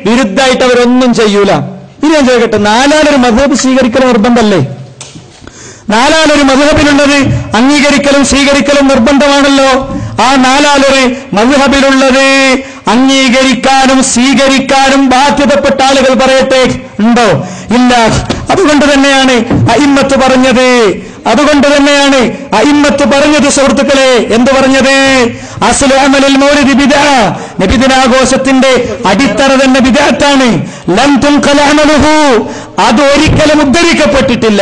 വിരുദ്ധമായിട്ട് അവരൊന്നും ചെയ്യൂല. ഇനി ഞാൻ ചോദിക്കട്ടെ, നാലാലൊരു മദ്ഹബ് സ്വീകരിക്കൽ നിർബന്ധമല്ലേ? നാലാലൊരു മദ്ഹബിലുള്ളത് അംഗീകരിക്കലും സ്വീകരിക്കലും നിർബന്ധമാണല്ലോ. ആ നാലാലൊരു മദ്ഹബിലുള്ളത് അംഗീകരിക്കാനും സ്വീകരിക്കാനും ബാധ്യതപ്പെട്ട ആളുകൾ പറയട്ടെ, ഉണ്ടോ? ഇല്ല. അതുകൊണ്ട് തന്നെയാണ് അഇമ്മത്ത് പറഞ്ഞത്. സുഹൃത്തുക്കളെ, എന്ത് പറഞ്ഞത്? അസ്ലു അമലിൽ മൗലിദി ബിദ്അ, നബിദിനാഘോഷത്തിന്റെ അടിത്തറ തന്നെ ബിദ്അത്താണ്. ലം തുൻഖല അമലുഹു, അത് ഒരിക്കലും ഉദ്ധരിക്കപ്പെട്ടിട്ടില്ല.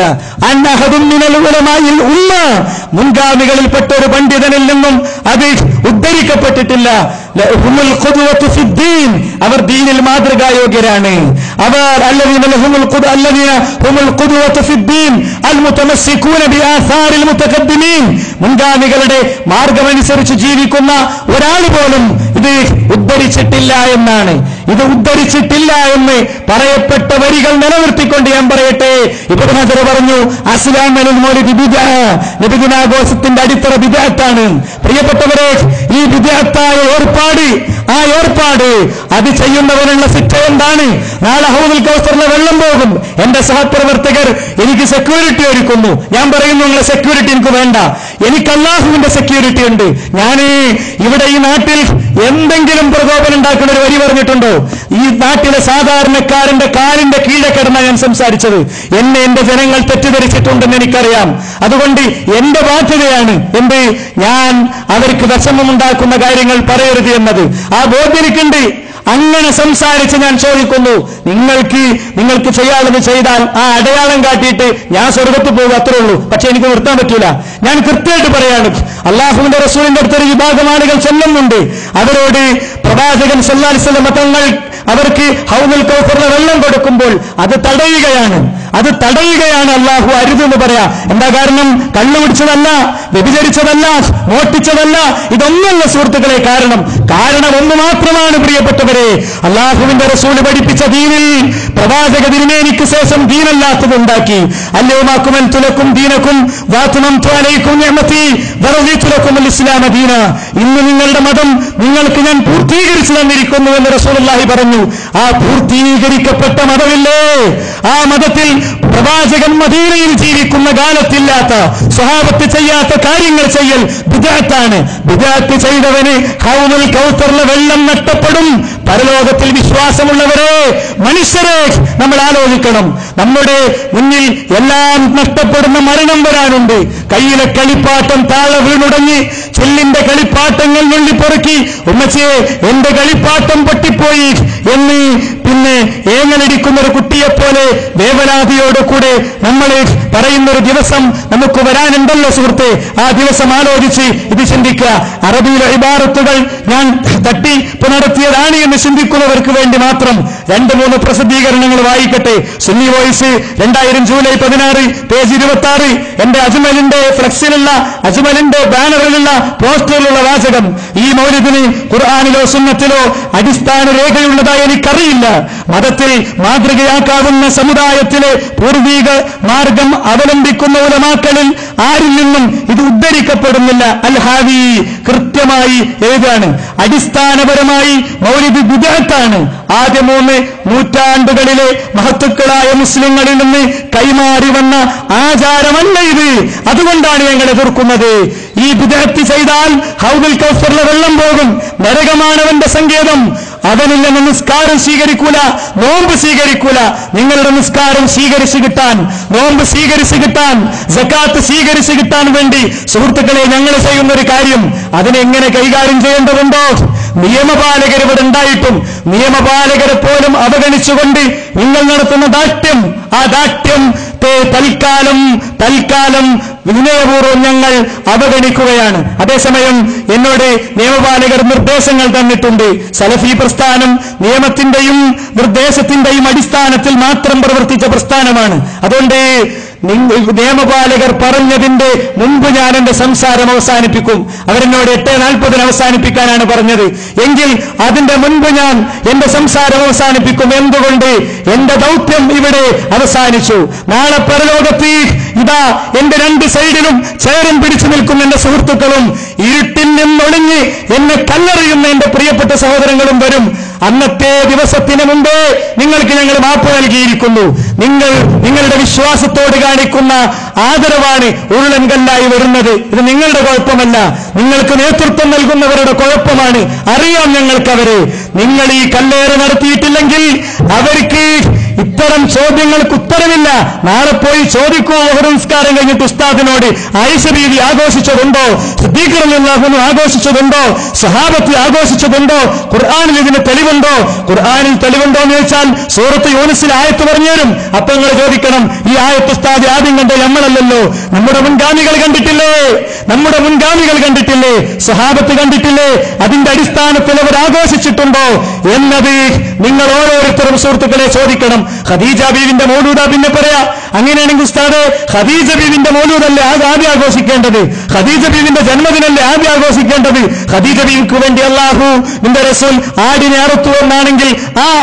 അന്നഹദും മിനൽ ഉലമാഇൽ ഉമ്മ, മുൻഗാമികളിൽപ്പെട്ട ഒരു പണ്ഡിതനിൽ നിന്നും അത് ഉദ്ധരിക്കപ്പെട്ടിട്ടില്ല. ലഹുമുൽ ഖുദ്വതു ഫിദ്ദീൻ, അവർ ദീനിൽ മാതൃകായോഗ്യരാണ്. അവർ അല്ലദീന ഹുമുൽ ഖുദ്വതു ഫിദ്ദീൻ അൽ മുതമസ്സികൂന ബിആസാരിൽ മുതഖദ്ദിമീൻ, മുൻഗാമികളുടെ മാർഗമനുസരിച്ച് ജീവിക്കുന്ന ഒരാൾ പോലും ഇത് ഉദ്ധരിച്ചിട്ടില്ല എന്നാണ്. ഇത് ഉദ്ധരിച്ചിട്ടില്ല എന്ന് പറയപ്പെട്ട വരികൾ നിലനിർത്തിക്കൊണ്ട് ഞാൻ പറയട്ടെ, ഇബ്നു ഹജർ പറഞ്ഞു അസ്ലാമൽ മൗലിദി ബിദ്അ, നബിദിനാഘോഷത്തിന്റെ അടിത്തറ ബിദ്അത്താണ്. പ്രിയപ്പെട്ടവരെ, ഈ ബിദ്അത്തായ ഏർപ്പാട് അത് ചെയ്യുന്നവനുള്ള ശിക്ഷ എന്താണ്? നാളെ ഹൗദുൽ കൗസറിലെ വെള്ളം പോകും. എന്റെ സഹപ്രവർത്തകർ എനിക്ക് സെക്യൂരിറ്റി ഒരുക്കുന്നു. ഞാൻ പറയുന്നു, നിങ്ങളെ സെക്യൂരിറ്റി എനിക്ക് വേണ്ട, എനിക്ക് അല്ലാഹുവിന്റെ സെക്യൂരിറ്റി ഉണ്ട്. ഞാൻ ഇവിടെ ഈ നാട്ടിൽ എന്തെങ്കിലും പ്രകോപനം ഉണ്ടാക്കുന്ന ഒരു വരി പറഞ്ഞിട്ടുണ്ടോ? ഈ നാട്ടിലെ സാധാരണക്കാരന്റെ കാലിന്റെ കീഴെ കിടന്ന ഞാൻ സംസാരിച്ചത്. എന്നെ എന്റെ ജനങ്ങൾ തെറ്റിദ്ധരിച്ചിട്ടുണ്ടെന്ന് എനിക്കറിയാം. അതുകൊണ്ട് എന്റെ ബാധ്യതയാണ് എന്ത്? ഞാൻ അവർക്ക് വിഷമമുണ്ടാക്കുന്ന കാര്യങ്ങൾ പറയരുത് എന്നത്. ആ ബോധ്യം എനിക്കുണ്ട്. അങ്ങനെ സംസാരിച്ച് ഞാൻ ചോദിക്കുന്നു, നിങ്ങൾക്ക് ചെയ്യാനുള്ളത് ചെയ്താൽ ആ അടയാളം കാട്ടിയിട്ട് ഞാൻ സ്വർഗത്ത് പോകും, അത്രേ ഉള്ളൂ. പക്ഷെ എനിക്ക് നിർത്താൻ പറ്റൂല. ഞാൻ കൃത്യമായിട്ട് പറയാണ്, അള്ളാഹുവിന്റെ റസൂലിന്റെ അടുത്തൊരു വിഭാഗം ആളുകൾ ചെല്ലുന്നുണ്ട്. അവരോട് പ്രവാചകൻ സല്ലല്ലാഹു അലൈഹി വസല്ലം തങ്ങൾ അവർക്ക് ഹൗദുൽ കൗസറിലെ വെള്ളം കൊടുക്കുമ്പോൾ അത് തടയുകയാണ് അള്ളാഹു അരുതെന്ന് പറയാ. എന്താ കാരണം? കള്ളുപിടിച്ചതല്ല, വ്യഭിചരിച്ചതല്ല, മോഷ്ടിച്ചതല്ല, ഇതൊന്നല്ല സുഹൃത്തുക്കളെ. കാരണം ഒന്ന് മാത്രമാണ് പ്രിയപ്പെട്ടവരെ, അള്ളാഹുവിന്റെ റസൂല് പഠിപ്പിച്ച ദീനിൽ പ്രവാചക തിരുമേനിക്ക് ശേഷം ദീനല്ലാത്തത് ഉണ്ടാക്കി. അല്ലയോ തുലക്കും ദീനക്കും വാതുമംതു അലൈക്കും നിഅമതി വറദീതു ലക്കുമുൽ ഇസ്ലാമ ദീന, ഇന്ന് നിങ്ങളുടെ മതം നിങ്ങൾക്ക് ഞാൻ പൂർത്തീകരിച്ചു തന്നിരിക്കുന്നു എന്ന് റസൂലുള്ളാഹി പറഞ്ഞു. ആ പൂർത്തീകരിക്കപ്പെട്ട മതമില്ലേ, ആ മതത്തിൽ പ്രവാചകൻ മദീനയിൽ ജീവിക്കുന്ന കാലത്തില്ലാത്ത, സ്വഹാബത്ത് ചെയ്യാത്ത കാര്യങ്ങൾ ചെയ്യൽ ബിദ്അത്താണ്. ബിദ്അത്ത് ചെയ്തവന് ഹൗദുൽ കൗസറിലെ വെള്ളം നഷ്ടപ്പെടും. പരലോകത്തിൽ വിശ്വാസമുള്ളവരെ, മനുഷ്യരെ, നമ്മൾ ആലോചിക്കണം. നമ്മുടെ മുന്നിൽ എല്ലാം നഷ്ടപ്പെടുന്ന മരണം വരാനുണ്ട്. കയ്യിലെ കളിപ്പാട്ടം താഴെ വീണുടങ്ങി, ചെല്ലിന്റെ കളിപ്പാട്ടങ്ങൾ നുള്ളിപ്പൊറുക്കി, ഉമ്മച്ചേ എന്റെ കളിപ്പാട്ടം പൊട്ടിപ്പോയി എന്ന് പിന്നെ ഏങ്ങലടിക്കുന്ന ഒരു കുട്ടിയെപ്പോലെ വേവലാതിയോടുകൂടെ നമ്മൾ പറയുന്നൊരു ദിവസം നമുക്ക് വരാനുണ്ടല്ലോ സുഹൃത്തെ. ആ ദിവസം ആലോചിച്ച് ഇത് ചിന്തിക്കുക. അറബിയിലെ ഇബാറത്തുകൾ ഞാൻ തട്ടിപ്പ് നടത്തിയതാണ് എന്ന് ചിന്തിക്കുന്നവർക്ക് വേണ്ടി മാത്രം 2-3 പ്രസിദ്ധീകരണങ്ങൾ വായിക്കട്ടെ. Sunni voice 2000 July 16 page 26. എന്റെ അജ്മലിന്റെ ഫ്ലക്സിലുള്ള, അജ്മലിന്റെ ബാനറിലുള്ള, പോസ്റ്ററിലുള്ള വാചകം, ഈ മൗലിദിന് ഖുർആനിലോ സുന്നത്തിലോ അടിസ്ഥാന രേഖയുള്ളതായി എനിക്കറിയില്ല. മതത്തിൽ മാതൃകയാക്കാവുന്ന സമുദായത്തിലെ പൂർവീക മാർഗം അവലംബിക്കുന്ന ഉലമാക്കളിൽ ആരിൽ നിന്നും ഇത് ഉദ്ധരിക്കപ്പെടുന്നില്ല. അൽ ഹാവി കൃത്യമായി എഴുതാണ്, അടിസ്ഥാനപരമായി മൗലിദ് ബിദ്അത്താണ്. ആദ്യ 3 നൂറ്റാണ്ടുകളിലെ മഹത്തുക്കളായ മുസ്ലിങ്ങളിൽ നിന്ന് കൈമാറി വന്ന ആചാരമല്ല ഇത്. അതുകൊണ്ടാണ് ഞങ്ങൾ എതിർക്കുന്നത്. ഈ ബിദ്അത്ത് ചെയ്താൽ ഹൗദുൽ കൗസറിലെ വെള്ളം പോകും, നരകമാണവന്റെ സങ്കേതം. അവനിൽ നിന്ന് നിസ്കാരം സ്വീകരിക്കൂല, നോമ്പ് സ്വീകരിക്കൂല. നിങ്ങളുടെ നിസ്കാരം സ്വീകരിച്ചു കിട്ടാൻ, നോമ്പ് സ്വീകരിച്ചു കിട്ടാൻ, സക്കാത്ത് സ്വീകരിച്ചു കിട്ടാൻ വേണ്ടി സുഹൃത്തുക്കളെ ഞങ്ങൾ ചെയ്യുന്ന ഒരു കാര്യം, അതിനെങ്ങനെ കൈകാര്യം ചെയ്യേണ്ടതുണ്ടോ? നിയമപാലകർ ഇവിടെ ഉണ്ടായിട്ടും നിയമപാലകരെ പോലും അവഗണിച്ചുകൊണ്ട് നിങ്ങൾ നടത്തുന്ന ദാഷ്ട്യം, ആ ദാഷ്ട്യം തൽക്കാലം വിനയപൂർവ്വം ഞങ്ങൾ അവഗണിക്കുകയാണ്. അതേസമയം എന്നോട് നിയമപാലകർ നിർദ്ദേശങ്ങൾ തന്നിട്ടുണ്ട്. സലഫി പ്രസ്ഥാനം നിയമത്തിന്റെയും നിർദ്ദേശത്തിന്റെയും അടിസ്ഥാനത്തിൽ മാത്രം പ്രവർത്തിച്ച പ്രസ്ഥാനമാണ്. അതുകൊണ്ട് നിയമപാലകർ പറഞ്ഞതിന്റെ മുമ്പ് ഞാൻ എന്റെ സംസാരം അവസാനിപ്പിക്കും. അവരെന്നോട് 8:40 അവസാനിപ്പിക്കാനാണ് പറഞ്ഞത്. എങ്കിൽ അതിന്റെ മുൻപ് ഞാൻ എന്റെ സംസാരം അവസാനിപ്പിക്കും. എന്തുകൊണ്ട്? എന്റെ ദൗത്യം ഇവിടെ അവസാനിച്ചു. നാളെ പരലോകത്ത് ഇതാ എന്റെ 2 സൈഡിലും ചേരം പിടിച്ചു നിൽക്കുന്ന എന്റെ സുഹൃത്തുക്കളും ഇരുട്ടിൽ നിന്നൊളിഞ്ഞ് എന്നെ കല്ലെറിയുന്ന എന്റെ പ്രിയപ്പെട്ട സഹോദരങ്ങളും വരും. അന്നത്തെ ദിവസത്തിന് മുമ്പേ നിങ്ങൾക്ക് ഞങ്ങൾ മാപ്പ് നൽകിയിരിക്കുന്നു. നിങ്ങളുടെ വിശ്വാസത്തോട് കാണിക്കുന്ന ആദരവാണ് ഉരുളൻകല്ലായി വരുന്നത്. ഇത് നിങ്ങളുടെ കുഴപ്പമല്ല, നിങ്ങൾക്ക് നേതൃത്വം നൽകുന്നവരുടെ കുഴപ്പമാണ്. അറിയാം ഞങ്ങൾക്കവരെ. നിങ്ങൾ ഈ കല്ലേറ് നടത്തിയിട്ടില്ലെങ്കിൽ അവർക്ക് ഇത്തരം ചോദ്യങ്ങൾക്ക് ഉത്തരമില്ല. നാളെ പോയി ചോദിക്കൂ. നമസ്കാരം കഴിഞ്ഞിട്ട് ഉസ്താദിനോട് ആയിഷ ബീവി ആഘോഷിച്ചതുണ്ടോ, സിദ്ദീഖ് റളിയല്ലാഹു അൻഹു ആഘോഷിച്ചതുണ്ടോ, സ്വഹാബത്ത് ആഘോഷിച്ചതുണ്ടോ, ഖുർആനിൽ ഇതിന് തെളിവുണ്ടോ? ഖുർആനിൽ തെളിവുണ്ടോ എന്ന് ചോദിച്ചാൽ സൂറത്ത് യൂനുസിൽ ആയത്ത് പറഞ്ഞുതരും. അപ്പൊ നിങ്ങൾ ചോദിക്കണം, ഈ ആയത്ത് ഉസ്താദ് ആദ്യം കണ്ട നമ്മളല്ലല്ലോ, നമ്മുടെ മുൻഗാമികൾ കണ്ടിട്ടില്ലേ, സ്വഹാബത്ത് കണ്ടിട്ടില്ലേ? അതിന്റെ അടിസ്ഥാനത്തിൽ അവർ ആഘോഷിച്ചിട്ടുണ്ടോ എന്നത് നിങ്ങൾ ഓരോരുത്തരും സുഹൃത്തുക്കളെ ചോദിക്കണം. ഖദീജ ബീവിന്റെ മൗലൂദ പിന്നെ പറയാ. അങ്ങനെയാണെങ്കിൽ ഉസ്താദ് ഖദീജ ബീവിന്റെ മൗലൂദല്ലേ ആദ്യം ആഘോഷിക്കേണ്ടത്? ഖദീജ ബീവിന്റെ ജന്മദിനല്ലേ ആദ്യം ആഘോഷിക്കേണ്ടത്? ഖദീജ ബീവിക്ക് വേണ്ടി അല്ലാഹു നിന്റെ റസൂൽ ആടിനെ അറുത്തു എന്നാണെങ്കിൽ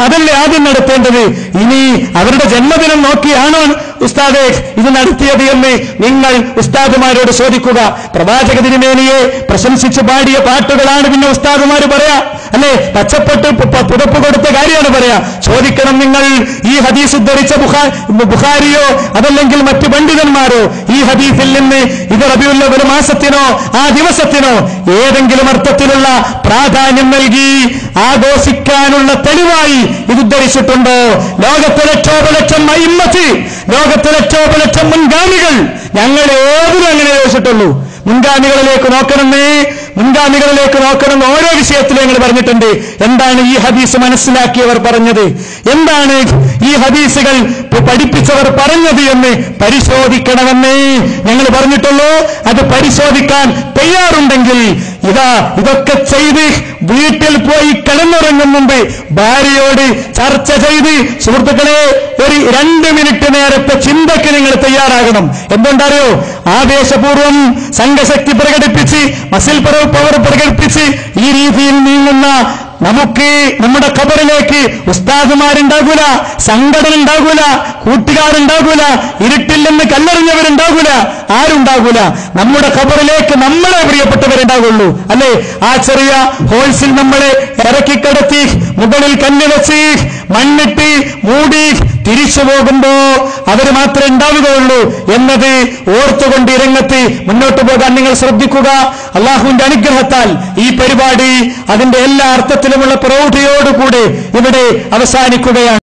അതല്ലേ ആദ്യം നടത്തേണ്ടത്? ഇനി അവരുടെ ജന്മദിനം നോക്കിയാണോ ഉസ്താദെ ഇത് നടത്തിയത് എന്ന് നിങ്ങൾ ഉസ്താദുമാരോട് ചോദിക്കുക. പ്രവാചക തിരുമേനിയെ പ്രശംസിച്ച് പാടിയ പാട്ടുകളാണ് പിന്നെ ഉസ്താദുമാര് പറയാ, അല്ലെ? പച്ചപ്പെട്ട് പുതപ്പ് കൊടുത്ത കാര്യമാണ് പറയാ. ചോദിക്കണം നിങ്ങൾ, ഈ ഹദീസ് ഉദ്ധരിച്ച ബുഖാരിയോ അതല്ലെങ്കിൽ മറ്റു പണ്ഡിതന്മാരോ ഈ ഹദീസിൽ നിന്ന് ഇത് റബീഉൽ അവ്വൽ മാസത്തിനോ ആ ദിവസത്തിനോ ഏതെങ്കിലും അർത്ഥത്തിലുള്ള പ്രാധാന്യം നൽകി ആഘോഷിക്കാനുള്ള തെളിവായി ഇത് ഉദ്ധരിച്ചിട്ടുണ്ടോ? ലോകത്തിലെ ലക്ഷോപലക്ഷം അയിമ്മത്ത്, ലോകത്തിലെ ലക്ഷോപലക്ഷം മുൻഗാമികൾ ഞങ്ങൾ ഏതിനും അങ്ങനെ ചോദിച്ചിട്ടുള്ളൂ. മുൻഗാമികളിലേക്ക് നോക്കണം. ഓരോ വിഷയത്തിലും ഞങ്ങൾ പറഞ്ഞിട്ടുണ്ട്. എന്താണ് ഈ ഹദീസ് മനസ്സിലാക്കിയവർ പറഞ്ഞത്, എന്താണ് ഈ ഹദീസുകൾ പഠിപ്പിച്ചവർ പറഞ്ഞത് എന്ന് പരിശോധിക്കണമെന്ന് ഞങ്ങൾ പറഞ്ഞിട്ടുള്ളൂ. അത് പരിശോധിക്കാൻ തയ്യാറുണ്ടെങ്കിൽ ഇതൊക്കെ ചെയ്ത് വീട്ടിൽ പോയി കിടന്നുറങ്ങും മുമ്പ് ഭാര്യയോട് ചർച്ച ചെയ്ത് സുഹൃത്തുക്കളെ ഒരു 2 മിനിറ്റ് നേരത്തെ ചിന്തയ്ക്ക് നിങ്ങൾ തയ്യാറാകണം. എന്തുകൊണ്ടറിയോ? ആവേശപൂർവം സംഘശക്തി പ്രകടിപ്പിച്ച് മസിൽ പവർ പ്രകടിപ്പിച്ച് ഈ രീതിയിൽ നീങ്ങുന്ന നമുക്ക് നമ്മുടെ ഖബറിലേക്ക് ഉസ്താദുമാരുണ്ടാകൂല, സംഘടന ഉണ്ടാകൂല, കൂട്ടുകാരുണ്ടാകൂല, ഇരുട്ടിൽ നിന്ന് കല്ലെറിഞ്ഞവരുണ്ടാകൂല, ആരുണ്ടാകൂല. നമ്മുടെ ഖബറിലേക്ക് നമ്മളെ പ്രിയപ്പെട്ടവരുണ്ടാകുള്ളൂ, അല്ലെ? ആ ചെറിയ ഹോൾസിൽ നമ്മളെ ഇറക്കിക്കിടത്തി മുകളിൽ കല്ല് വെച്ച് മണ്ണിട്ട് മൂടി തിരിച്ചു പോകുമ്പോ അവർ മാത്രമേ ഉണ്ടാവുകയുള്ളൂ എന്നത് ഓർത്തുകൊണ്ട് ഈ രംഗത്ത് മുന്നോട്ട് പോകാൻ നിങ്ങൾ ശ്രദ്ധിക്കുക. അള്ളാഹുവിന്റെ അനുഗ്രഹത്താൽ ഈ പരിപാടി അതിന്റെ എല്ലാ അർത്ഥത്തിലുമുള്ള പ്രൗഢിയോടുകൂടി ഇവിടെ അവസാനിക്കുകയാണ്.